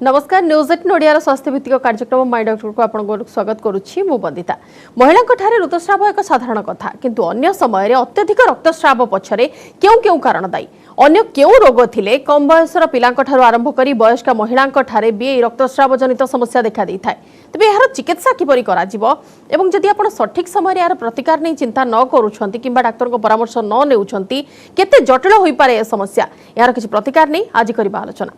नमस्कार न्यूज 18 ओडिया स्वास्थ्य भित्तिक कार्यक्रम माय डॉक्टर को आपन स्वागत करुछि मु बंदिता। महिला ठारे ऋतुस्राव एक साधारण कथा किंतु अन्य समय रे अत्यधिक रक्तस्राव पछरे केउ कारण दायी अन्य केउ रोग थिले कम बयसर पिलांक ठारो आरंभ करी वयस्क महिलांक ठारे भी रक्तस्राव जनित समस्या देखा दै थाए। तबे यार चिकित्सा किपरि करा जिवो एवं जदि आपण सठिक समय यार प्रतिकार नै चिंता न करूछंती किंबा डाक्टर को परामर्श न नेउछंती केते जटिल होई पारे ए समस्या यार किछि प्रतिकार नै आज करिबा आलोचना।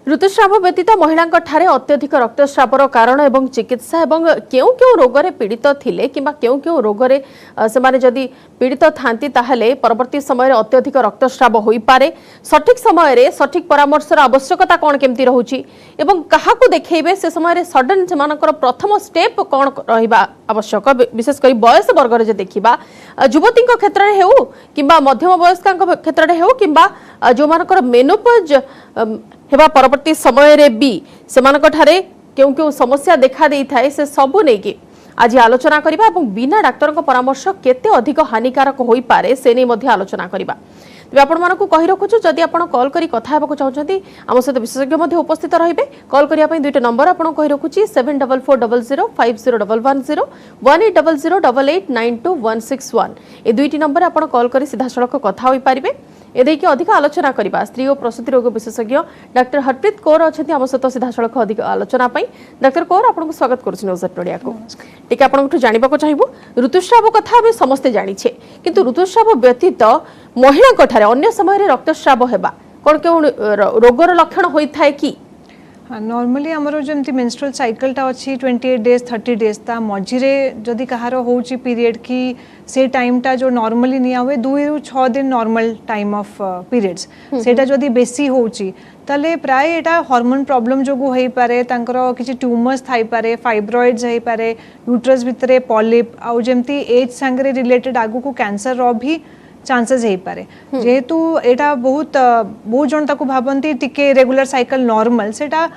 ऋतुस्राव व्यतीत महिला ठारे अत्यधिक रक्तस्रावर कारण एवं चिकित्सा एवं केउ केउ रोगरे पीड़ित थिले किंबा केउ केउ रोगरे सेमाने जदि पीड़ित थांती ताहले परवर्ती समय रे अत्यधिक रक्तस्राव होई पारे। सठिक समय रे सठिक परामर्शर आवश्यकता कोन केमती रहूची एवं काहाकू देखैबे से समय रे सडन सेमानकर प्रथम स्टेप कोन रहिबा आवश्यक विशेष करी बयस वर्ग रे जे देखिबा युवतीक क्षेत्र रे हेउ किंबा मध्यम वयस्कांक क्षेत्र रे हेउ किंबा जो मानकर मेनोपॉज हेबा परवर्ती समय रे भी सेमानक ठारे केउ केउ समस्या देखा देई थाए से सबु नै कि आज आलोचना करिबा एवं बिना डाक्टर को परामर्श केते अधिक हानिकारक होई पारे से नै मध्ये आलोचना करिबा। तबे आपण मानकु कहि रखुछु जदि आपण कॉल करी कथा हेबाकू चाहउछंती हम सहित विशेषज्ञ मध्ये उपस्थित रहिबे। कॉल करिया पई दुईटा नंबर आपण कहि रखुछि 7440050110 1800889261 ए दुईटी नंबर आपण कॉल करी सीधा सड़क कथा होई पारिबे। एदे की अधिक आलोचना करिबा स्त्री और प्रसूति रोग विशेषज्ञ डॉक्टर हरप्रीत कौर अछंती हम सहित सीधा सड़क अधिक आलोचना पई। डॉक्टर कौर आपन को स्वागत करछि न्यूज 18 ओडिया को। टिके आपन को जानिबा को चाहिबो ऋतुस्राव कथा हम समस्त जानि छे किंतु ऋतुस्राव व्यतीत महिला कठारे अन्य समय रे रक्तस्राव हेबा कोन के रोगर लक्षण होई थाए कि नॉर्मली आमर जमती मेंस्ट्रुअल साइकिल टा अच्छी 28 डेज 30 डेज ता मझिरे जदि कहार होउची पीरियड की से टाइम टा जो नॉर्मली निया हुए 2 रु 6 दिन नॉर्मल टाइम ऑफ पीरियड्स सेटा जदि बेसी होउची तले प्राय एटा हार्मोन प्रॉब्लम जोगु होई पारे तांकर किछि ट्यूमर्स थाई पारे फाइब्रॉइड्स होई पारे यूट्रस भितरे पॉलिप आ जमती एज संगरे रिलेटेड आगु को कैंसर रो भी चांसेस है पारे जेहेतु एटा बहुत बहुत जन ताकू भाबंती टिके रेगुलर साइकिल नॉर्मल सेटा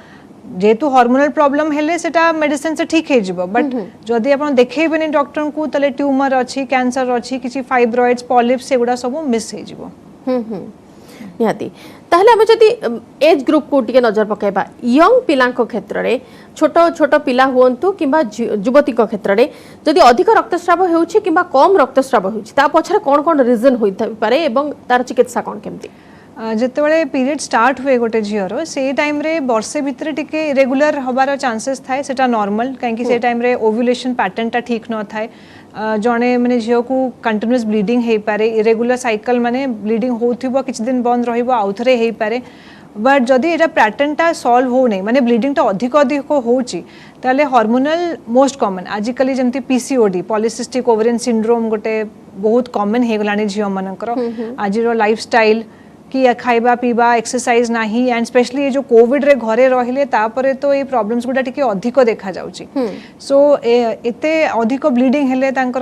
जेहेतु हार्मोनल प्रॉब्लम हेले सेटा मेडिसिन से ठीक हे जिवो बट जदी आपण देखेबेनी डॉक्टर को तले ट्यूमर अछि कैंसर अछि किछि फाइब्रॉइड्स पॉलिप्स सेगुडा सब मिस हे जिवो निहाती ताहले हम जदि एज ग्रुप को टिके नजर पकाइबा यंग पिलांक क्षेत्र रे छोट छोट पिला हुंतु किंबा युवती को क्षेत्र रे जदि अधिक रक्तस्राव हेउछि किंबा कम रक्तस्राव हेउछि ता पछरे कोन कोन रीजन होई पारे एवं तार चिकित्सा कोन केमती जितेबाला पीरियड स्टार्ट हुए गोटे झीर से टाइम रे वर्षे भितर टिके रेगुलर हबार चांसेस थाए सेटा नॉर्मल कहीं से टाइम रे ओव्यूलेशन पैटर्न टा ठीक न थाए जड़े माने झील को कंटिन्यूअस ब्लीडिंग हो पारे इरेगुलर साइकिल माने ब्लीडिंग होथिबो किछि दिन बंद रहिबो आउथरे हो पारे बट जदि एटा पैटर्न टा सॉल्व हो नै माने ब्लीडिंग टा अधिक अधिक होउची ताले हार्मोनल मोस्ट कॉमन आजिकली जेमती पीसीओडी पॉलीसिस्टिक ओवेरियन सिंड्रोम गोटे बहुत कॉमन हे गलानी झील मानकर आजिरो लाइफस्टाइल कि खाइबा पीबा एक्सरसाइज नाही एंड स्पेशली ये जो कोविड रे घरे रहिले तापरे तो ये प्रॉब्लम्स गुडा टिके अधिक देखा जाउची सो एते अधिक ब्लीडिंग हेले तांकर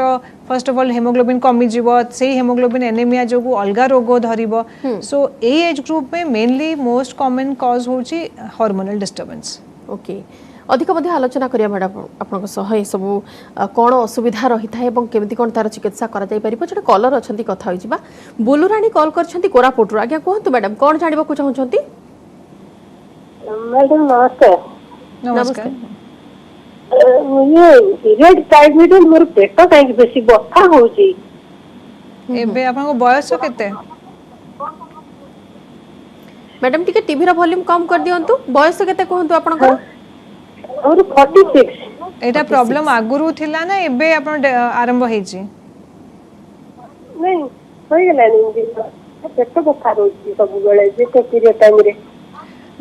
फर्स्ट ऑफ ऑल हेमोग्लोबिन कमी जीवो सेही हेमोग्लोबिन एनीमिया जोगु अलगा रोग धरिबो सो ए एज ग्रुप में मेनली मोस्ट कॉमन कॉज होची हार्मोनल डिस्टर्बेंस। ओके अधिक मध्ये आलोचना करिया मैडम आपन सह ए सब कोन असुविधा रही था एवं केमिति कोन तार चिकित्सा करा जाय परिबो जडे कॉलर अछंती कथा होई जिबा बुलुरानी कॉल करछंती कोरापुट रो आज्ञा कहंतु मैडम कोन जानिबो को चाहछंती। मैडम नमस्कार। नमस्कार ये पीरियड टाइम में मोर पेट काई बेसी बथा होउची एबे आपन को बयस केते मैडम टिके टीवी रो वॉल्यूम कम कर दियंतु बयस केते कहंतु आपन को और 46 एटा प्रॉब्लम आगुरु थिला ना एबे आपण आरंभ हेची नहीं होई गेलानी पेट बथा होउची सब बेले जे पीरियड टाइम रे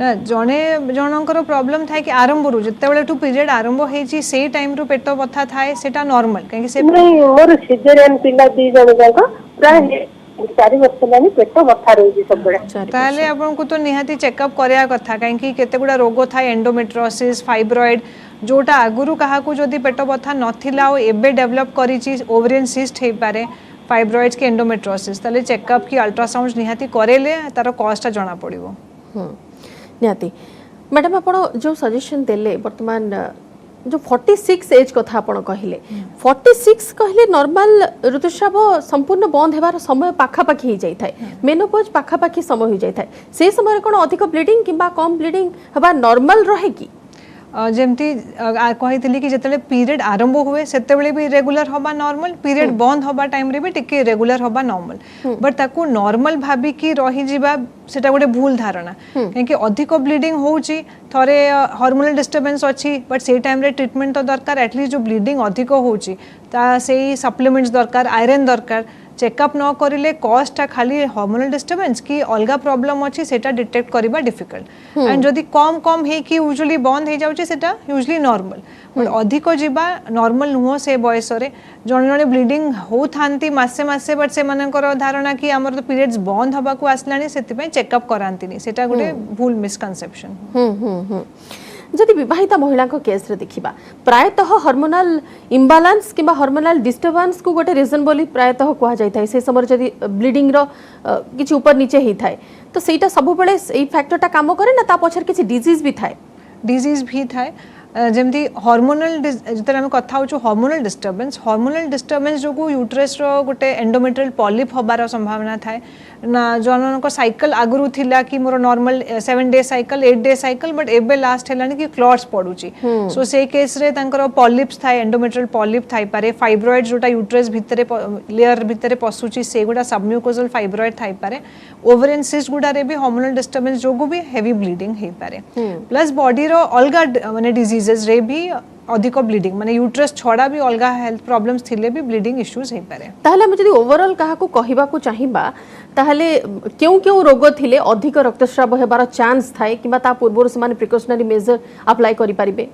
ना जने जनकर प्रॉब्लम थाए कि आरंभ रु जते बेले टू पीरियड आरंभ हेची से टाइम रु पेट बथा थाए सेटा नॉर्मल कहीं से नहीं मोर सिजेरियन पिला दी जन जाका प्राय 4 वर्ष लानी पेट बथा रहउची सब बेले ताले आपन को तो निहाती चेकअप करया कथा काहे कि केते गुडा रोग थाए एंडोमेट्रियोसिस फाइब्रॉइड जोटा आगुरु कहा को जदी पेट बथा नथिला ओ एबे डेवलप करिची ओवेरियन सिस्ट हे पारे फाइब्रॉइड्स के एंडोमेट्रियोसिस ताले चेकअप की अल्ट्रासाउंड निहाती करेले तार कॉस्ट जना पड़िबो। निहाती मैडम आपण जो सजेशन देले वर्तमान जो 46 एज कथा आपण कहले 46 कहले नॉर्मल ऋतुस्राव संपूर्ण बंद हेबार समय पाखापाखि हो जाए मेनोपॉज पाखापाखि समय हो जाए से समय कौन अधिक ब्लीडिंग किंबा कम ब्लीडिंग हवा नॉर्मल रहे कि जमती कही कि जिते पीरियड आरंभ हुए से भी रेगुलर हवा नॉर्मल पीरियड बंद हवा टाइम रे भी टिके रेगुलर हवा नॉर्मल बट ताकू नॉर्मल भाबिकी रही जिबा सेटा गोटे भूल धारणा कहीं अधिक ब्लीडिंग होउची थरे हार्मोनल डिस्टर्बेंस अच्छी बट से टाइम रे ट्रीटमेंट तो दरकार एटलीस्ट जो ब्लीडिंग अधिक होउची ता से सप्लीमेंट्स दरकार आयरन दरकार चेकअप न करिले कॉस्टा खाली हार्मोनल डिस्टर्बेंस की अलगा प्रॉब्लम अच्छी सेटा डिटेक्ट करबा डिफिकल्ट एंड जदि कम कम हे कि यूजुअली बंद हे जाउची सेटा यूजुअली नॉर्मल बट अधिक जिबा नॉर्मल नुह से बयस रे जण जण ब्लीडिंग हो थांती मासे मासे बट से मानकर धारणा कि हमर तो पीरियड्स बंद हबा को आसलानी सेति पय चेकअप करांतीनी सेटा गोटे भूल मिसकनसेप्शन जदि विवाहिता महिला केस रे देखिबा प्रायतः हार्मोनल इम्बालांस किंबा हार्मोनल डिस्टर्बेंस को गोटे रीजन बोली प्रायतः कहा जाय थाय से समय जदि ब्लीडिंग रो किछि ऊपर नीचे ही थाय तो सेटा सब बेले एई फैक्टरटा काम करे ना ता पछर किछि डिजीज भी थाय जमती हार्मोनल जिते आम कथा हो हार्मोनल डिस्टर्बेंस जो यूट्रेस रो गोटे एंडोमेट्रियल पॉलिप हबार संभावना थाए ना जन साइकिल आगुरी थिला कि मोर normal 7 day cycle 8 day cycle but एबे लास्ट हेलानी कि क्लॉट्स पड़ुची सो से केस रे तांकर पॉलिप्स थाए एंडोमेट्रियल पॉलिप थाई पारे फाइब्रॉइड जोटा यूट्रेस भितरे लेयर भितरे पसुची से गुडा सबम्यूकोजल फाइब्रॉइड थाई पारे ओवरियन सिस्ट गुडा रे भी हार्मोनल डिस्टर्बेंस जोगु भी हेवी ब्लीडिंग हे पारे प्लस बॉडी रो अलगा माने डिजीजेस रे भी अधिक ब्लीडिंग माने यूट्रस छड़ा भी अलगा हेल्थ प्रॉब्लम्स थिले भी ब्लीडिंग इश्यूज हे पारे ताहले हम जदि ओवरऑल कहा को कहिबा को चाहिबा ताहले क्यों क्यों रोग थिले अधिक रक्तस्राव हेबार चांस थाए किबा ता पूर्व से माने प्रिकॉशनरी मेजर अप्लाई करि परिबे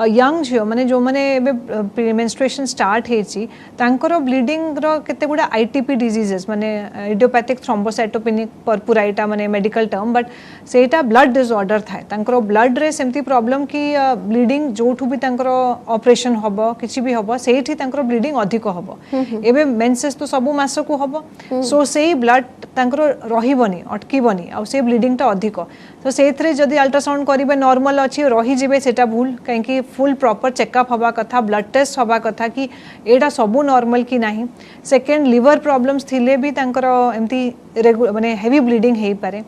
यंग झियो माने जो माने एबे मेंस्ट्रुएशन स्टार्ट हेची तांकर ब्लीडिंग रो केते गुडा आईटीपी डिजीजेस माने इडियोपैथिक थ्रोम्बोसाइटोपेनिक पर्पुराइटा माने मेडिकल टर्म बट सेटा ब्लड डिसऑर्डर थाए तांकर ब्लड रे सेमती प्रॉब्लम की ब्लीडिंग जोठु भी तांकर ऑपरेशन हबो किछि भी हबो सेठी तांकर ब्लीडिंग अधिक हबो एबे मेंसेस तो सब मास को हबो सो सेही ब्लड तांकर रहिबनी अटकीबनी आ से ब्लीडिंग ता अधिक तो सेथरे जदी अल्ट्रासाउंड करिवे नॉर्मल अछि रहि जिवे सेटा भूल काहे कि फुल प्रॉपर चेकअप हवा कथा ब्लड टेस्ट हवा कथा कि एटा सबु नॉर्मल कि नाही सेकंड लिवर प्रॉब्लम्स थिले भी तांकर एमती माने हेवी ब्लीडिंग हे पारे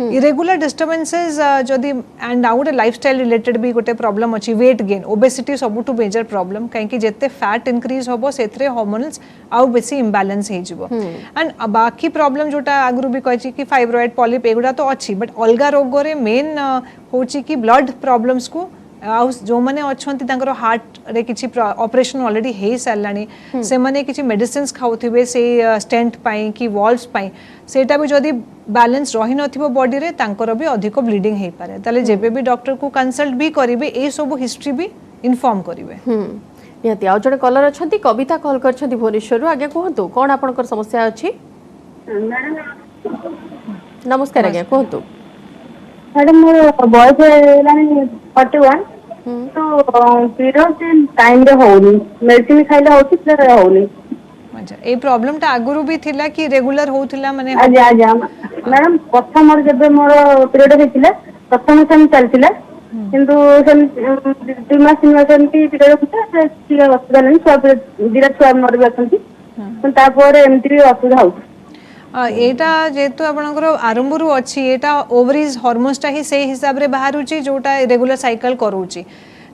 इरेगुलर डिस्टर्बेंसेस जदी एंड आउट लाइफस्टाइल रिलेटेड भी गोटे प्रॉब्लम अछि वेट गेन ओबेसिटी सबुटु मेजर प्रॉब्लम काहे कि जेते फैट इंक्रीज होबो सेथरे हार्मोनल्स आउ बेसी इम्बैलेंस हे जिवो एंड बाकी प्रॉब्लम जोटा आगरु भी कहछि कि फाइब्रॉइड पॉलिप एगुडा तो अछि बट अलगा रोग रे मेन होछि कि ब्लड प्रॉब्लम्स को जो माने अच्छी तांकर हार्ट रे किछि ऑपरेशन ऑलरेडी हे सारलानी से माने किछि मेडिसिन्स खाउथिबे से स्टेंट पाई कि वॉल्व्स पाई सेटा भी जदी बैलेंस रही नथिबो बॉडी रे तांकर भी अधिक ब्लीडिंग हे पारे ताले जेबे भी डॉक्टर को कंसल्ट भी करिवे ए सब हिस्ट्री भी इन्फॉर्म करिवे निहाती आ जने कलर अछंती कविता कॉल करछंती भुवनेश्वर रु आगे कहंतु कोन आपनकर समस्या अछि नमस्कार आगे कहंतु मैडम मोर बॉयज लानी 41 तो पीरियड टाइम रे होनी मेडिसिन खाइले होती फिर होनी अच्छा ए प्रॉब्लम ता आगुरु भी थिला कि रेगुलर होउथिला माने आज आज मैडम प्रथम मोर जब मोर पीरियड हेतिला प्रथम सेम चलतिला किंतु सेम 2 मास 3 मास एमती पीरियड होता ठीक असुविधा नहीं सब धीरे छुआ मोर भी अछंती तापर एमती भी असुविधा होउछ एटा जेतु आपनकर आरंभ रु अछि एटा ओवरीज हार्मोन्स ता ही से हिसाब रे बाहरुची जोटा रेगुलर साइकिल करूची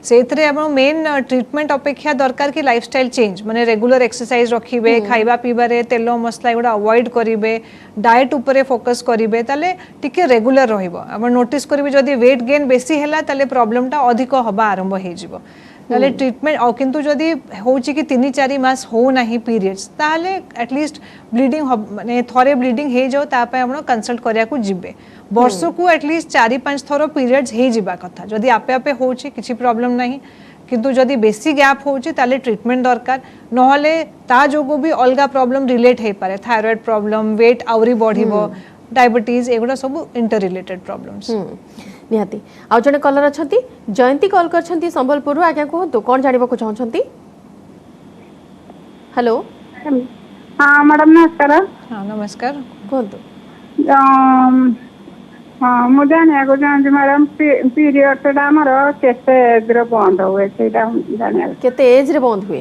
सेथरे आपण मेन ट्रीटमेंट अपेक्षा दरकार कि लाइफस्टाइल चेंज माने रेगुलर एक्सरसाइज रखिबे खाइबा पीबा रे तेल मसला एगुडा अवॉइड करिवे डाइट ऊपर फोकस करिवे ताले टिके रेगुलर रहिबो आपण नोटिस करिवे जदी वेट गेन बेसी हैला ताले प्रॉब्लम ता अधिक हबा आरंभ हे जिवो ताले ट्रीटमेंट और किंतु जदी होची कि 3-4 मास हो नाही पीरियड्स ताले एटलीस्ट ब्लीडिंग माने थरे ब्लीडिंग हे जाओ ता पे आपण कंसल्ट करिया को जिबे वर्ष को एटलीस्ट 4-5 थरो पीरियड्स हे जिबा कथा जदी आपे आपे होची किछि प्रॉब्लम नाही किंतु जदी बेसी गैप होची ताले ट्रीटमेंट दरकार नहले ता जोगो भी अलगा प्रॉब्लम रिलेट हे पारे थायराइड प्रॉब्लम वेट आवरी बढ़िबो डायबिटीज एगुडा सब इंटर रिलेटेड प्रॉब्लम्स निहाती आ जने कलर अछंती जयंती कॉल करछंती संबलपुर आज्ञा कहंतु कोन जानिबा को चाहछंती हेलो हां मैडम नमस्कार हां नमस्कार कहंतु हाँ मु जाना को चाहूँ मैडम पीरियड आमर केते बंद हुए जाना केते एज रे बंद हुए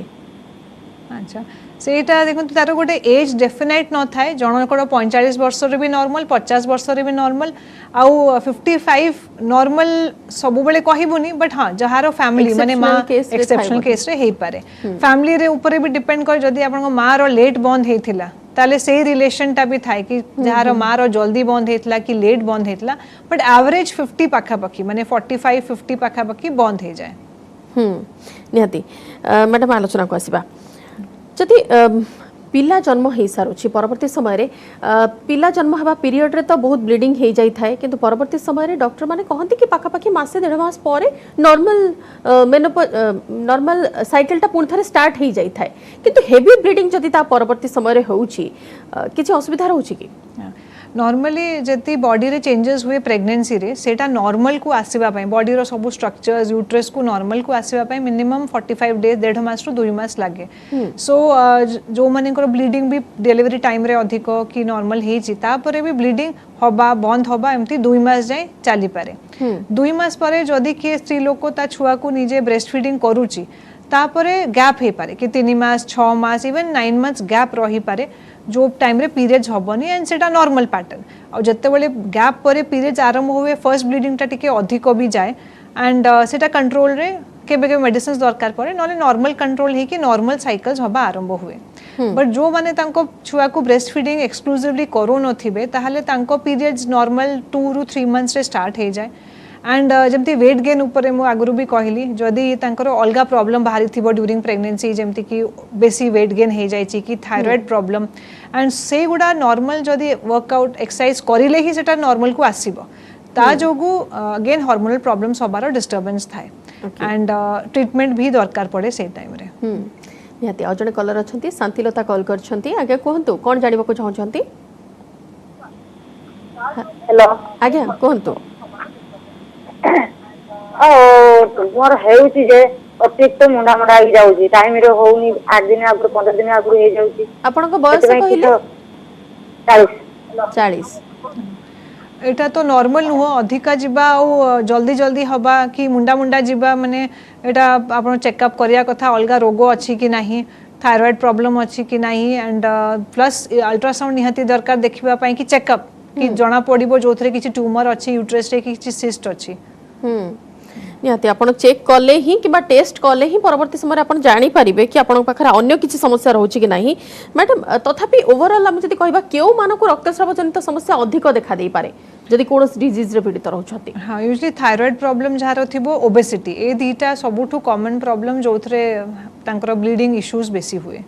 अच्छा सेटा देखो तार गोटे एज डेफिनेट न थाए जनकर 45 वर्ष भी नॉर्मल 50 वर्ष भी नॉर्मल आउ 55 नॉर्मल सब बेले कहबुनी बट हाँ जहार फैमिली माने माँ एक्सेप्शनल केस रे हेई पारे फैमिली रे ऊपर भी डिपेंड कर जदी आपन माँ रो लेट बंद हेतिला ताले से रिलेशन टा भी थाए कि जहार माँ रो जल्दी बंद हेतिला कि लेट बंद हेतिला बट एवरेज 50 पाखा पखी माने 45 50 पाखा पखी बंद हे जाए निहाती मैडम आलोचना को आसीबा जदि पिला जन्म हो सारूँ परवर्ती समय पिला जन्म हवा पीरियड रे तो बहुत ब्लीडिंग हो जाई थाए किंतु परवर्ती समय डॉक्टर माने कहंती कि पाखापाखि मासे 1.5 मास पर नॉर्मल साइकिल टा पुणी थे स्टार्ट हो जाई थाए किंतु हेवी ब्लीडिंग जदि ता परवर्ती समय होउची किछि असुविधा रहउची कि नॉर्मली जति बॉडी रे चेंजेस हुए प्रेगनेंसी रे सेटा नॉर्मल को आसीबा पई बॉडी रो सब स्ट्रक्चर्स यूट्रस को नॉर्मल को आसीबा पई मिनिमम 45 डेज 1.5 मास रो 2 मास लागे सो जो माने को ब्लीडिंग भी डिलीवरी टाइम रे अधिक कि नॉर्मल हे छि ता परे भी ब्लीडिंग होबा बंद होबा एमती 2 मास जाय चली पारे 2 मास परे जदी के स्त्री लोक को ता छुआ को निजे ब्रेस्ट फीडिंग करूची तापरे गैप हे पारे कि 3 मास 6 मास इवन 9 मंथ्स गैप रही पारे जो टाइम रे पीरियड्स हबनी एंड सेटा नॉर्मल पैटर्न और जत्ते बेले गैप परे पीरियड्स आरंभ हुए फर्स्ट ब्लीडिंग टा टिके अधिक भी जाए एंड सेटा कंट्रोल रे केबे के मेडिसिन दरकार पड़े नले नॉर्मल कंट्रोल ही कि नॉर्मल साइकिल्स हबा आरंभ हुए बट जो माने तांको छुआ को ब्रेस्ट फीडिंग एक्सक्लूसिवली करो नथिबे ताहले तांको पीरियड्स नॉर्मल 2 ରୁ 3 मंथ्स रे स्टार्ट हे जाए एंड जमती वेट गेन ऊपर मु आगु भी कहली जदि तांकर अलगा प्रॉब्लम बाहरी थिबो ड्यूरिंग प्रेगनेंसी जमती कि बेसी वेट गेन हे जाय छि कि थायराइड प्रॉब्लम एंड से गुडा नॉर्मल जदि वर्कआउट एक्सरसाइज करिले ही सेटा नॉर्मल को आसीबो ता जोगु अगेन हार्मोनल प्रॉब्लम्स होबार डिस्टर्बेंस थाए एंड ट्रीटमेंट भी दरकार पड़े से टाइम रे निहाती आ जने कलर अछंती शांतिलता कॉल करछंती आगे कहंतु कोन जानिबा को चाहछंती हेलो आगे कहंतु मोर हेउची जे अतिरिक्त मुंडा मुंडा हो जाउची टाइम रे होउनी 8 दिन आगु 15 दिन आगु हे जाउची आपन को बयस कहिले 40 एटा तो नॉर्मल नुह अधिका जिबा और जल्दी जल्दी हबा कि मुंडा मुंडा जिबा माने एटा आपण चेकअप करिया कथा अलगा रोग अछि कि नाही थायराइड प्रॉब्लम अछि कि नाही एंड प्लस अल्ट्रासाउंड निहाती दरकार देखिबा पई कि चेकअप कि जना पड़िबो जोथरे किछि ट्यूमर अछि यूट्रस रे किछि सिस्ट अछि निहाती आपण चेक कले ही कि टेस्ट कले ही परवर्ती समय आपण जानी पारिबे कि आपण पाखरा अन्य किछि समस्या रहउछि कि नाही मैडम तथापि ओवरऑल हम जति कहबा केउ मानको रक्तस्राव जनित समस्या अधिक देखा देई पारे जदि कोनोस डिजीज रे पीड़ित रहउछथि हां यूजुअली थायराइड प्रॉब्लम जहार थिबो ओबेसिटी ए दीटा सबुठु कॉमन प्रॉब्लम जोथरे तांकर ब्लीडिंग इश्यूज बेसी हुए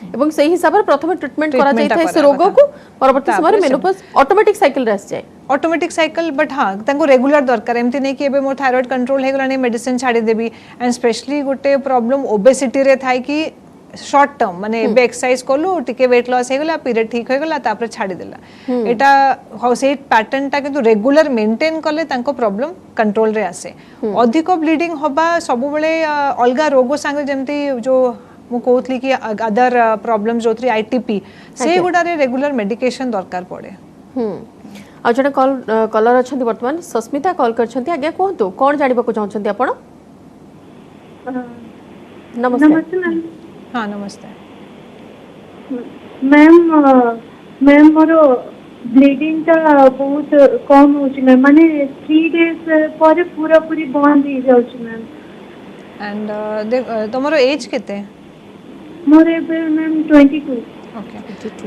एवं सही हिसाब रे प्रथम ट्रीटमेंट करा जाय थाए से रोग को परवर्ती समय मेनोपॉज ऑटोमेटिक साइकिल रे आस जाय ऑटोमेटिक साइकिल बट हाँ तांको रेगुलर दरकार एमती नहीं कि एबे मोर थायराइड कंट्रोल हे गलानी मेडिसिन छाड़ी देबी एंड स्पेशली गोटे प्रॉब्लम ओबेसिटी रे थाई कि शॉर्ट टर्म माने एबे एक्सरसाइज करलु टिके वेट लॉस हे गला पीरियड ठीक हो गला तापर छाड़ी देला एटा हाउ से पैटर्न टा किंतु रेगुलर मेंटेन करले तांको प्रॉब्लम कंट्रोल रे आसे अधिक ब्लीडिंग होबा सब बेले अलगा रोग संगे जेमती जो मु कहतली कि अदर प्रॉब्लम्स जोथरी आईटीपी से गुडा रे रेगुलर मेडिकेशन दरकार पड़े आ जने कलर अछंती वर्तमान सस्मिता कॉल करछंती आगे कहंतु कोन जानिबा को चाहछंती आपण नमस्ते नमस्ते मैम हाँ नमस्ते मैम मोर ब्लीडिंग ता बहुत कम होची मैम माने 3 डेज पर पूरा पूरी बंद हो जाउची मैम एंड तमरो एज केते मोर एबे मैम 22 ओके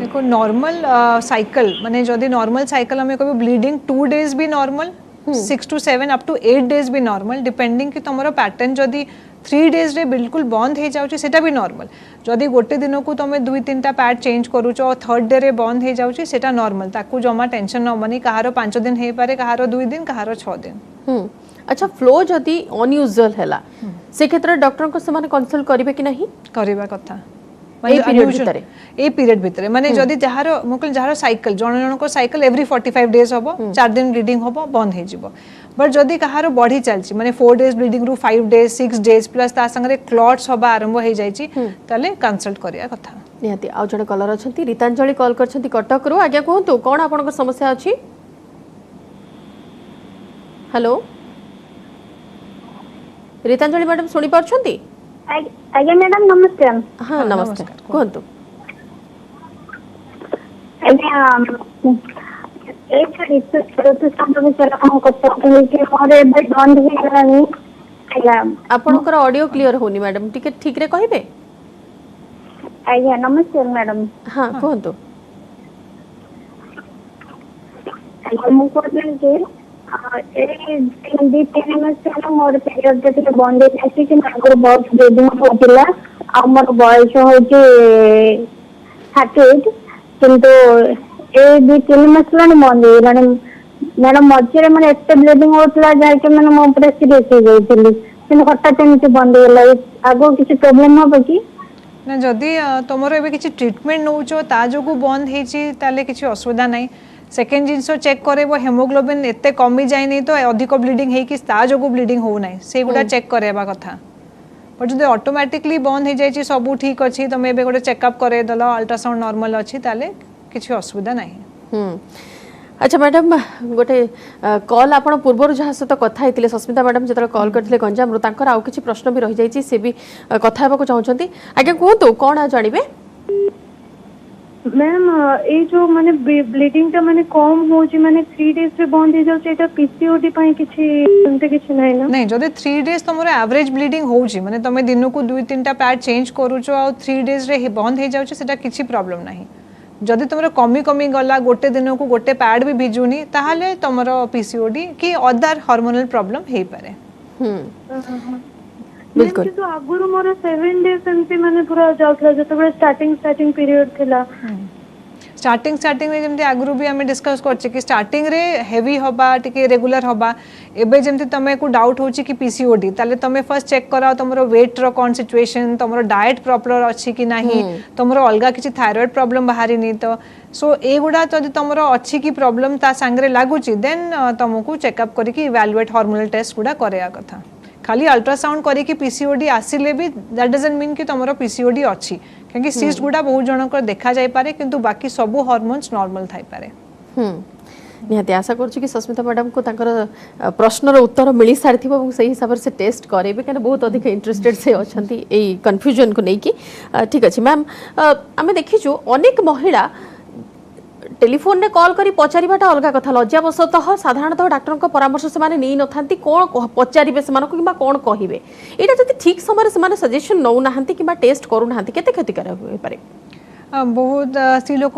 देखो नॉर्मल साइकिल माने जदी नॉर्मल साइकिल हमें कभी ब्लीडिंग 2 डेज भी normal 6 to 7 up to 8 days भी नॉर्मल डिपेंडिंग कि तमरो पैटर्न जदी 3 डेज रे बिल्कुल बंद हे जाउची सेटा भी नॉर्मल जदी गोटे दिन को तमे 2-3 टा पैड चेंज करूचो थर्ड डे रे बंद हे जाउची सेटा नॉर्मल ताकू जमा टेंशन न मनी कहारो 5 दिन हे पारे कहारो 2 दिन कहारो 6 दिन अच्छा फ्लो जदी अनयूजुअल हैला से क्षेत्र डॉक्टर को समान कंसल्ट करिवे कि नहीं करिवा कथा ए पीरियड भितरे माने जदी जहार मुकल जहार साइकिल जण को साइकिल एवरी 45 डेज हबो 4 दिन ब्लीडिंग हबो बंद हे जिवो बट जदी कहार बढ़ी चलची माने 4 डेज ब्लीडिंग रु 5 डेज 6 डेज प्लस ता संगे क्लॉट्स हबा आरंभ हे जायची तले कंसल्ट करिया कथा निहाती आ जण कलर अछंती रीतांजलि कॉल करछंती कटक रु आगे कहंतु कोन आपन को समस्या अछि हेलो रीतांजलि मैडम सुनी पारछंती? आज्ञा मैडम नमस्कार। हाँ नमस्कार कहतु। आज्ञा एक ऋतुस्राव विषय कौन करते कि मोर एबे बंद हो गलानी। आज्ञा आपनकर ऑडियो क्लियर होनी मैडम टिके ठीक रे कहिबे? आज्ञा नमस्कार मैडम। हाँ कहतु। ମୁଁ କହୁଥିଲି ଯେ ଏଇ 2-3 ମାସ ହେଲା ମୋର ପିରିୟଡ ଟିକେ ବନ୍ଦ ହେଇଯାଇଛି କିନ୍ତୁ ଆଗରୁ ବହୁତ ବ୍ଲିଡିଂ ହଉଥିଲା ଆଉ ମୋର ବୟସ ହଉଛି 38 କିନ୍ତୁ ଏଇ 2-3 ମାସ ହେଲାଣି ବନ୍ଦ ହେଇଗଲାଣି ମ୍ୟାଡମ ମଝିରେ ମାନେ ଏତେ ବ୍ଲିଡିଂ ହଉଥିଲା ଯାହାକି ମାନେ ମୁଁ ପୁରା ସିରିୟସ ହେଇଯାଇଥିଲି କିନ୍ତୁ ହଠାତ୍ ଏମିତି ବନ୍ଦ ହେଇଗଲା ଆଗକୁ କିଛି ପ୍ରୋବ୍ଲେମ ହବ କି? ନା ଯଦି ତୁମର ଏବେ କିଛି ट्रीटमेंट नौच ता जो बंद होते किसी असुविधा ना। सेकेंड जिनस चेक करेब हेमोग्लोबिन एत कमी जाए नहीं तो अधिक ब्लीडिंग होता जो ब्लीडिंग हो ना से गुड़ा चेक करवा कथा बट जो ऑटोमेटिकली बंद हो जाए सब ठीक अच्छी तुम ए गोटे चेकअप करदेल अल्ट्रासाउंड नॉर्मल अच्छी ताले किसी असुविधा ना। अच्छा मैडम गोटे कॉल आप पूर्व जहाँ सहित कथा होते सस्मिता मैडम जो कॉल करते गंजाम तांकर आउ किसी प्रश्न भी रही जाइए सी भी कथा होगा चाहते आज्ञा कहतु कौन जानवे? मैम ये जो माने ब्लीडिंग टा माने कम होची माने 3 डेज रे बंद हो जाउछ एटा पीसीओडी पई किछि एंते किछि नै ना? नहीं जदि 3 डेज तुम एवरेज ब्लीडिंग होची माने तुम दिन को 2-3टा पैड चेंज करूचो आ 3 डेज रे बंद हो जाउछ सेटा किछि प्रॉब्लम नाही। जदि तुम कमी कमी गला गोटे दिन को गोटे पैड भी भिजुनी ताहले तुमर पीसीओडी कि अदर हार्मोनल प्रॉब्लम हे पारे। बिल्कुल तो आगुरु मोर 7 डेज एंते माने पूरा जाउथला जतबे स्टार्टिंग पीरियड थिला। स्टार्टिंग में जमती आगुरु भी आम डिस्कस करछे कि स्टार्टिंग रे हेवी होबा टिके रेगुलर होबा एबे जमती तमे को डाउट होची कि पीसीओडी ताले तमे फर्स्ट चेक कराओ तुमरो वेट रो कोन सिचुएशन तुमरो डाइट प्रॉपर अछि कि नाही तुमरो अलगा किछि थायराइड प्रॉब्लम बाहरी नी तो सो ए गुडा जदि तुमरो अछि कि प्रॉब्लम ता संगरे लागुची देन तुमको चेकअप करी कि इवैल्यूएट हार्मोनल टेस्ट गुडा करया कथा। खाली अल्ट्रासाउंड करी कि पीसीओडी आसिले भी दैट डजंट मीन कि तुमरो पीसीओडी अछि क्योंकि सिस्ट गुडा बहुत जनकर देखा जाय पारे किंतु बाकी सब हार्मोन्स नॉर्मल थाई पारे। निहाती आशा करूँ कि सस्मिता मैडम को प्रश्नर उत्तर मिल सारी से हिसाब से टेस्ट करेंगे कहीं बहुत अधिक इंटरेस्टेड से अच्छा कन्फ्यूजन को लेकिन ठीक अच्छे मैम आम देखीचु अनेक महिला टेलीफोन ने कॉल करी पचारिबाटा अलग कथा लज्जावशतः साधारणतः डाक्टर को परामर्श से माने नहीं नथांती कौन पचारिबे से मानको किबा कौन कहिबे एटा जति ठीक समय से माने सजेशन नौ नाहंती किबा टेस्ट करू नाहंती केते क्षतिकारक होय पारे? बहुत स्त्री लोक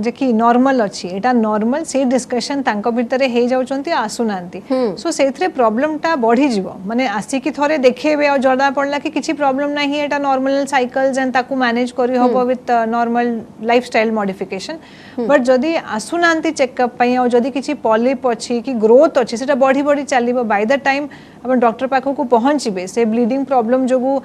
जे कि नॉर्मल अच्छी एटा नॉर्मल से डिस्कशन तांको भितरे हे जाउचंती आसुनांती सो सेथरे प्रॉब्लम टा बढ़ी जीवो माने आसी कि थरे देखेबे और जड़ा पड़ला कि किछि प्रॉब्लम नाही एटा नॉर्मल साइकिल्स एंड ताकू मैनेज करी होबो with normal lifestyle modification but जदी आसुनांती चेकअप पई और जदी किछि पॉलिप अछि कि ग्रोथ अछि सेटा बढ़ी बढ़ी चलीबो बाय द टाइम अपन डॉक्टर पाखो को पहुंचीबे से ब्लीडिंग प्रॉब्लम जोगु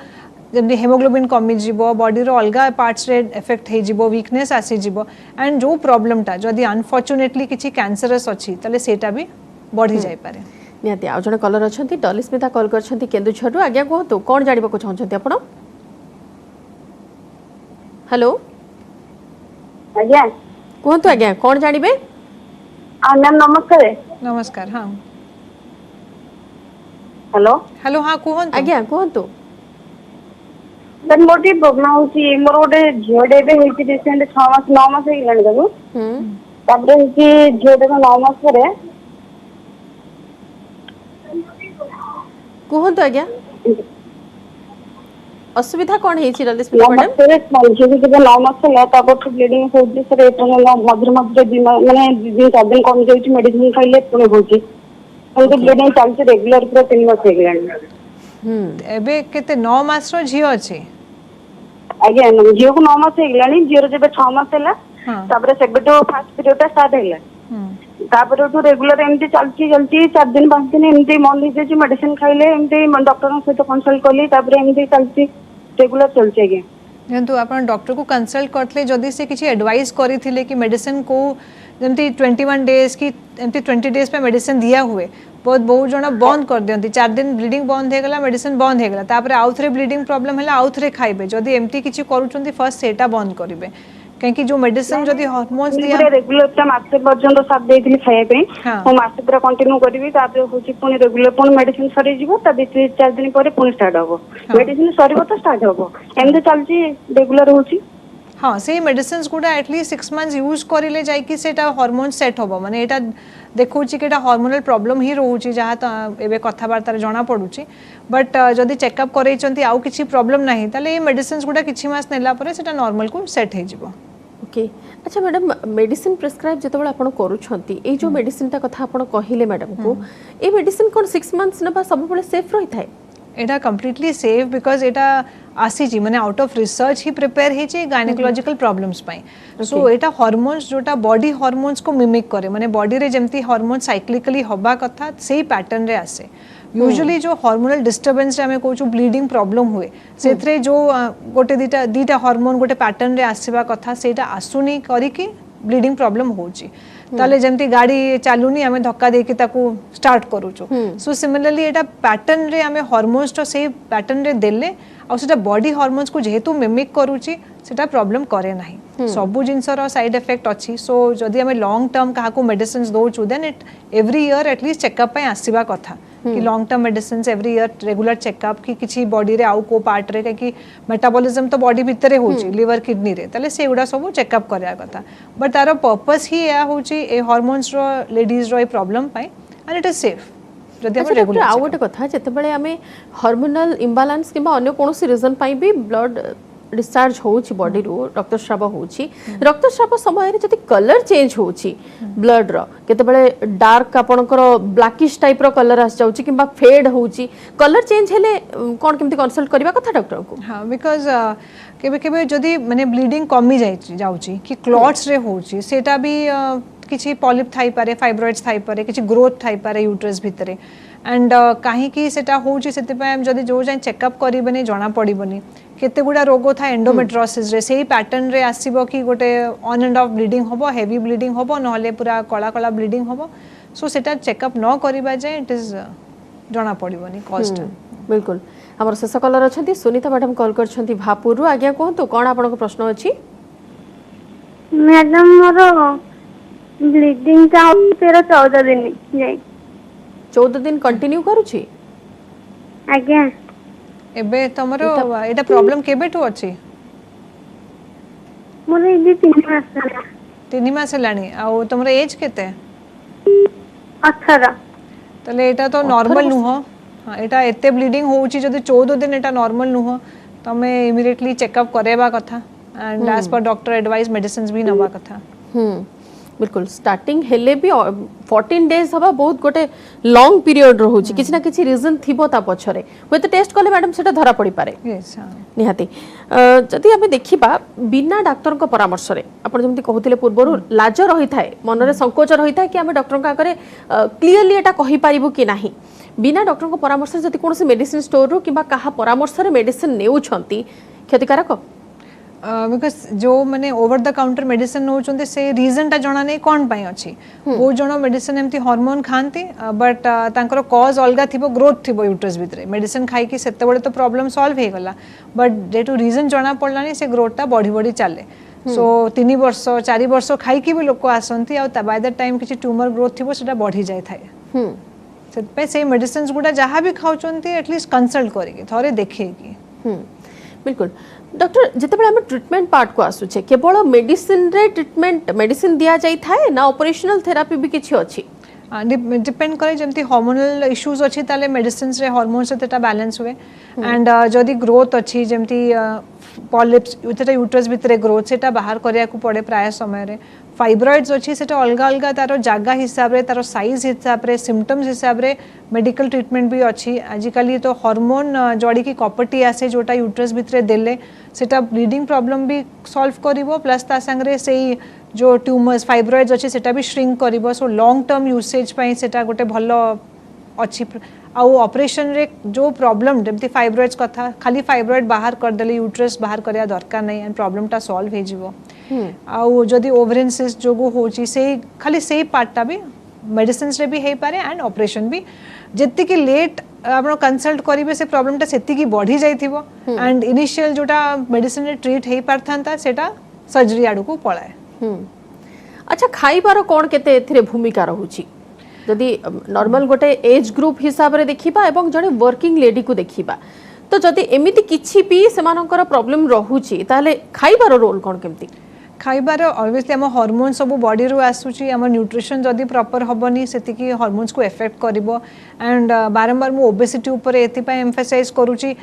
जब हेमोग्लोबिन कमी जीवो बॉडी रो अलगा पार्ट्स रे इफेक्ट हे जीवो वीकनेस आसी जीवो एंड जो प्रॉब्लम टा जदी अनफॉर्चुनेटली किछि कैंसरस अछि तले सेटा भी बढ़ी जाय पारे। निहाती आ जण कलर अछंती डॉलिस्मिता कॉल करछंती केन्दुझरु आज्ञा कहतु कोन जानिबा को चाहछंती आपण? हेलो आज्ञा कहतु आज्ञा कोन जानिबे? मैम नमस्कार। नमस्कार। हाँ हेलो हेलो हाँ कहंतु आज्ञा कहतु सर मोर टी प्रोब्लेम होची मोर गोटे झियोडे बे हेची रिसेंट 6 मास 9 मास हे गलानी दादू ताबरे हेची झियोडे को 9 मास करे कहतु आज्ञा असुविधा कौन हेची डॉलिस्मिता मैडम? तेरे झियोडे के 9 मास होला तापर तो ब्लीडिंग होची सर एतना मधुर दिन माने दिन 4 दिन कम जाउची मेडिसिन खाइले पुणे होची तो ब्लीडिंग चलती रेगुलर पूरा 3 मास हे गलानी। एबे केते 9 मास रो झियो अछि? आज्ञा झियो को 9 मास हे गलानी झियो जेबे 6 मास हैला तापर सेबेटो फर्स्ट पीरियड स्टार्ट हैला तापर तो रेगुलर एमती चलती 4 दिन 5 दिन एमती मन हो जाय मेडिसिन खाइले एमती डॉक्टर से कंसल्ट करली तापर एमती चलती रेगुलर चलचे आज्ञा। जंतु आपण डॉक्टर को कंसल्ट करथले जदी से किछि एडवाइस करिथिले कि मेडिसिन को जंती 21 डेज की एमती 20 डेज पे मेडिसिन दिया हुए बहुत जन बंद कर दियंती 4 दिन ब्लीडिंग बंद हे गला मेडिसिन बंद हे गला तापर आउ थरे ब्लीडिंग प्रॉब्लम हैला आउ थरे खाइबे जदी एमती किछि करूचंती फर्स्ट सेटा बंद करिवे कहीं जो मेडिसिन जदि हार्मोन्स दिया रेगुलर ता मासे पर्यंत साथ देइथिली खाया पे हाँ। मो मासे पूरा कंटिन्यू करबी तापर होची पुनी रेगुलर पुनी मेडिसिन सरी जीवो ता 2-4 दिन परे पुनी स्टार्ट हबो मेडिसिन सरीबो तो स्टार्ट हबो एंड चलची रेगुलर होची हाँ से मेडिसिन गुड़ा एटलिस्ट 6 मंथ्स यूज करिले जाई कि सेटा हार्मोन सेट होबो माने एटा देखौची कि एटा हार्मोनल प्रॉब्लम ही रहउची जहा त एबे कथाबार्ता जणा पडुची बट जदि चेकअप करैचंती आउ किछि प्रॉब्लम नाही ताले ए मेडिसिन गुड़ा किछि मास नेला परे सेटा नॉर्मल को सेट हे जिवो ओके अच्छा मैडम मेडिसिन प्रिस्क्राइब जतबे आपण करूछंती ए जो मेडिसिन ता कथा आपण कहिले मैडम को ए मेडिसिन कोन 6 मंथ्स नबा सब बळे सेफ रही थाए एटा कंप्लीटली सेफ बिकॉज एटा आसी जी माने आउट ऑफ रिसर्च ही प्रिपेयर हे जे गायनेकोलॉजिकल प्रॉब्लम्स पाई सो एटा हार्मोन्स जोटा बॉडी हार्मोन्स को मिमिक करे माने बॉडी रे जेमती हार्मोन साइक्लिकली होबा कथा सेही पैटर्न रे आसे यूजुअली जो हार्मोनल डिस्टर्बेंस रे हमें कोचु ब्लीडिंग प्रॉब्लम हुए सेथरे जो गोटे दीटा हार्मोन गोटे पैटर्न रे आसीबा कथा सेटा आसुनी करी कि ब्लीडिंग प्रॉब्लम होची ताले जेमती गाड़ी चालुनी हमें धक्का देके ताकू स्टार्ट करूचु सो सिमिलरली एटा पैटर्न रे हमें हार्मोन्स तो से पैटर्न रे देले आ सेटा बॉडी हार्मोन्स को जेहेतु मिमिक करूची सेटा प्रॉब्लम करे नाही सबु जिंसर साइड इफेक्ट अछि सो जदी हमें लॉन्ग टर्म काहा को मेडिसिन्स दोचु then it every year at least checkup पे आसीबा कथा कि long term medicines every year regular checkup कि किछि बॉडी रे आउ को पार्ट रे कि मेटाबॉलिज्म तो बॉडी भितरे होची लिवर किडनी रे तले से उडा सब चेकअप करया कथा बट तारो पर्पस ही या होची ए हार्मोन्स रो लेडीज रो प्रॉब्लम पाई एंड इट इज सेफ जदी हम रेगुलर आउ गोटे कथा जते बळे हमें हार्मोनल इम्बैलेंस किबा अन्य कोनोसी रीजन पाई भी ब्लड डिस्चार्ज होची बॉडी रो रक्तस्राव होची समय रे जति कलर चेंज होची ब्लड रो केते बळे डार्क आपनकर ब्लैकिश टाइप रो कलर आस जाउची किबा फेड होची कलर चेंज हेले कोन केमती कंसल्ट करबा कथा डॉक्टर को हां बिकॉज़ केबे केबे जदी माने ब्लीडिंग कमी जाउची कि क्लॉट्स रे होची सेटा भी किछि पॉलिप थाई पारे फाइब्रॉइड्स थाई पारे किछि ग्रोथ थाई पारे यूट्रस भितरे एंड काहे कि सेटा होची सेते पे हम जदी जो जाय चेकअप करिबनी जणा पड़िबनी केते गुडा रोग था एंडोमेट्रोसिस रे सेही पैटर्न रे आसीबो कि गोटे ऑन एंड ऑफ ब्लीडिंग होबो हेवी ब्लीडिंग होबो नहले पूरा कला कला ब्लीडिंग होबो सो सेटा चेकअप न करिबा जाय इट इज जणा पड़िबनी कॉस्ट बिल्कुल हमर शेष कलर अछंती सुनीता मैडम कॉल करछंती भापुरु आज्ञा कोहतु कोन आपन को प्रश्न अछि मैडम मोर ब्लीडिंग का 13-14 दिन जाई 14 दिन कंटिन्यू करूची आज्ञा एबे तमरो एटा प्रॉब्लम केबेटू अछि मोर इदी 3 मास होला 3 मास लानी आ तमरो एज केते 18 तले एटा तो नॉर्मल नुह हां एटा एते ब्लीडिंग होउची जदी 14 दिन एटा नॉर्मल नुह तमे इमीडिएटली चेकअप करेबा कथा and as per doctor advice medicines भी नबा कथा बिल्कुल स्टार्टिंग हेले भी 14 डेज हवा बहुत गोटे लॉन्ग पीरियड रहउची किछि ना किछि रीजन थिबो ता पछरे होय तो टेस्ट करले मैडम सेटा धरा पड़ी पारे यस हां निहाती जदि हमें देखिबा बिना डॉक्टर को परामर्श रे आपण जेमति कहउतिले पूर्वरु लाज रही थाए मन रे संकोच रही थाए कि हमें डॉक्टर का करे क्लियरली एटा कहि पारिबो कि नाही बिना डॉक्टर को परामर्श जदि कोनोसी मेडिसिन स्टोर रो किबा काहा परामर्श रे मेडिसिन नेउछंती क्षतिकारक बिकॉज जो माने ओवर द काउंटर मेडिसिन नौचंते से रीजन टा जणा नै कोन पाई अछि बहुत जण मेडिसिन एमती हार्मोन खांती बट तांकर कॉज अलगा थिबो ग्रोथ थिबो यूट्रस भितरे मेडिसिन खाई कि सेते बळे तो प्रॉब्लम सॉल्व हे गला बट जे टू रीजन जणा पडलानी से ग्रोथ टा बॉडी बॉडी चले सो 3 वर्ष 4 वर्ष खाई कि भी लोक आसंती आ बाय द टाइम किछि ट्यूमर ग्रोथ थिबो सेटा बढ़ी जाय थाए से पे से मेडिसिन्स गुडा जहां भी खाउचंती एटलीस्ट कंसल्ट करिके थोरे देखिए बिल्कुल डॉक्टर जितेबाला हम ट्रीटमेंट पार्ट को आसुचे केवल मेडिसिन रे ट्रीटमेंट मेडिसिन दिया जाई थाए ना ऑपरेशनल थेरापी भी किछि अछि डिपेंड करे जमती हार्मोनल इश्यूज अछि ताले मेडिसिन्स रे हार्मोन से तेटा बैलेंस हुए एंड जदी ग्रोथ अछि जमती पॉलिप्स उतेटा यूट्रस भितरे ग्रोथ सेटा बाहर करिया को पड़े प्राय समय रे फाइब्रॉइड्स अछि सेटा अलगा अलगा तारो जागा हिसाब रे तारो साइज हिसाब रे सिम्पटम्स हिसाब रे मेडिकल ट्रीटमेंट भी अछि आजिकली तो हार्मोन जड़ी की कॉपर्टी आसे जोटा यूट्रस भितरे देले सेटा ब्लीडिंग प्रॉब्लम भी सॉल्व करिवो प्लस ता संगरे सेही जो ट्यूमर्स फाइब्रॉइड्स अच्छे सेटा भी श्रिंक करिवो सो लॉन्ग टर्म यूसेज पई सेटा गोटे भलो अच्छी आउ ऑपरेशन रे जो प्रॉब्लम जेमती फाइब्रॉइड्स कथा खाली फाइब्रॉइड बाहर कर देले यूट्रस बाहर करिया दरकार नहीं एंड प्रॉब्लम टा सॉल्व हे जिवो आउ जदी ओवरिन सिस्ट जोगो होची से खाली से पार्ट टा भी मेडिसिन्स रे भी हे पारे एंड ऑपरेशन भी जत्ती की लेट आपण कंसल्ट करिवे से प्रॉब्लम टा सेती की बढ़ी जाइथिबो एंड इनिशियल जोटा मेडिसिन रे ट्रीट हे पारथांता सेटा सर्जरी आड़ को पलाए। अच्छा खाइबार कौन केते एथिरे भूमिका रहूची जदि नॉर्मल गोटे एज ग्रुप हिसाब रे देखिबा एवं जने वर्किंग लेडी को देखिबा तो जदि एमिति किछि भी सेमानकर प्रॉब्लम रहूची ताले खाइबार रोल कौन केमती खाइबार ऑब्वियसली आम हार्मोन सब बॉडी रू आसुची आम न्यूट्रिशन जदि प्रॉपर हबनी सेतिकी हार्मोन्स को इफेक्ट करिवो एंड बारंबार मु ओबेसिटी ऊपर एति पय एम्फसाइज करूची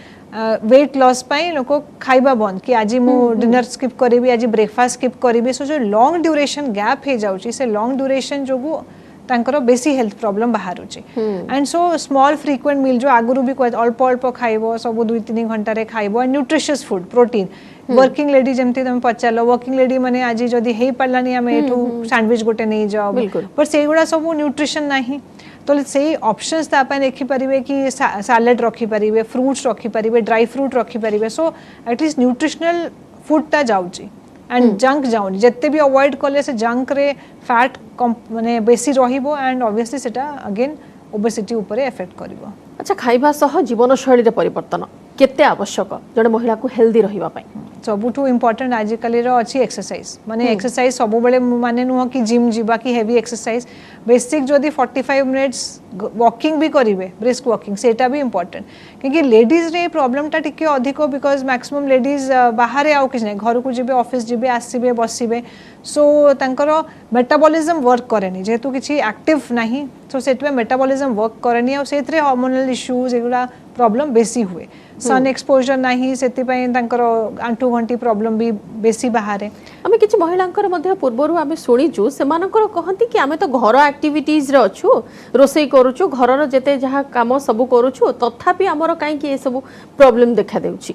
वेट लॉस पय लोक खाइबा बंद कि आज मु डिनर स्किप करिवि आज ब्रेकफास्ट स्किप करिवि सो जो लॉन्ग ड्यूरेशन गैप हे जाउची से लॉन्ग ड्यूरेशन जोगु तांकर बेसी हेल्थ प्रॉब्लम बाहरुची and so small frequent meal जो आगुरु भी अल्प अल्प खाइबो सब 2-3 घंटा रे खाइबो and nutritious food protein working lady जमती तुम पचार वर्किंग लेडी माने आज जदि हे पालानी आम एठू सैंडविच गोटे नहीं जाओ पर सेगुड़ा सब न्यूट्रिशन नहीं तो से ऑप्शंस तापा देखि परिबे कि सैलेड रखि परिबे फ्रूट्स रखि परिबे ड्राई फ्रूट रखि परिबे सो एटलीस्ट न्यूट्रिशनल फूड ता जाउची एंड जंक जाउनी जत्ते भी अवॉइड कले से जंक रे फैट माने बेसी रहिबो एंड ऑब्वियसली सेटा अगेन ओबेसिटी ऊपर इफेक्ट करिवो। अच्छा खाइबा सह जीवन शैली रे परिवर्तन केते आवश्यक जने महिला को हेल्दी रहिबा पय सबुठू इम्पोर्टेंट आजिकल अच्छी एक्सरसाइज माने एक्सरसाइज सब बेले माने नुह कि जिम जीवा कि हेवी एक्सरसाइज बेसिक जदि 45 मिनिट्स वॉकिंग भी करेंगे ब्रिस्क वॉकिंग सेटा भी इम्पोर्टेंट क्योंकि लेडीज रे प्रॉब्लम टा टिके अधिक बिकॉज मैक्सिमम लेडीज बाहर आउ कि घर को जीवे ऑफिस जीवे आसबे बसबे सो तांकर मेटाबॉलिज्म वर्क करेनी जेहेतु किसी एक्टिव नहीं सो से मेटाबॉलिज्म वर्क करेनी और से हार्मोनल इश्यूज एगुड़ा प्रॉब्लम बेसी हुए सन एक्सपोजर नहीं से आंठू घंटी प्रॉब्लम भी बेसी बाहर आम कि महिलांकर मध्य पूर्वर आम शुणीचु से कहती कि आम तो घर एक्टिविटीज रे अच्छु रोसई करूछु घर जेते जहाँ काम सब करूछु तथापि आमर कहीं सब प्रॉब्लम देखा देउछि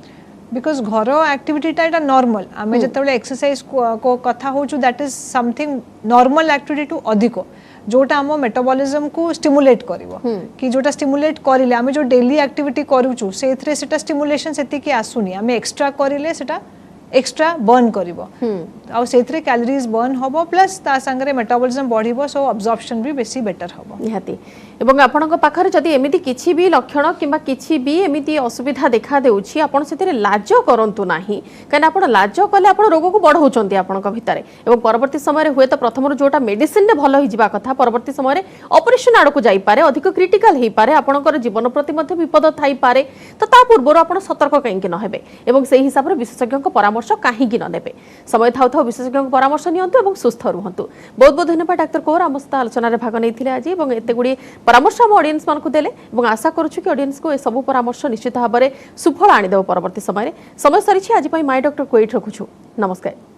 बिकॉज घर एक्टिविटीटा एटा नॉर्मल आम जो एक्सरसाइज को कथा होचु that is something normal activity टू अधिक जोटा आम मेटाबॉलिज्म को स्टिमुलेट करिवो कि जोटा स्टिमुलेट करिले आम जो डेली एक्टिविटी करूछु सेथरे सेटा स्टिमुलेशन सेति कि आसुनी आम एक्स्ट्रा करिले सेटा एक्स्ट्रा बर्न करिवो आ सेथरे कैलोरीज बर्न होबो प्लस ता संगरे मेटाबॉलिज्म बढ़िबो सो अब्जॉर्प्शन भी बेसी बेटर होबो निहाती एवं आपनक पाखरे जदि एमिति किछि भी लक्षण किंबा किछि भी एमिति असुविधा देखा देउछि आपण सेतिरे लाज करंतु नाही काना आपण लाज कले आपण रोग को बढ़ौचंती आपनक भितरे एवं परवर्ती समय रे हुए तो प्रथम जोटा मेडिसिन रे भलो हि जिबा कथा परवर्ती समय रे ऑपरेशन आड़ को जाई पारे अधिक क्रिटिकल हि पारे आपनकर जीवन प्रति मध्ये विपद थाई पारे तो ता पूर्व आपण सतर्क कहीं न हेबे एवं सेही हिसाब रे विशेषज्ञ परामर्श कहीं न नेबे समय थाउ थाउ विशेषज्ञ परामर्श नियंतु एवं सुस्थ रुहंतु बहुत बहुत धन्यवाद डाक्टर कौर आम सहित आलोचना रे भाग नैथिले आज एवं एते गुडी परामर्श हम ऑडियंस मान को देले एवं आशा करूछु कि ऑडियंस को ए सब परामर्श निश्चित भाव में सुफल आनी देव परवर्ती समय समय सरी आज माय डॉक्टर को एठ रखुछु नमस्कार।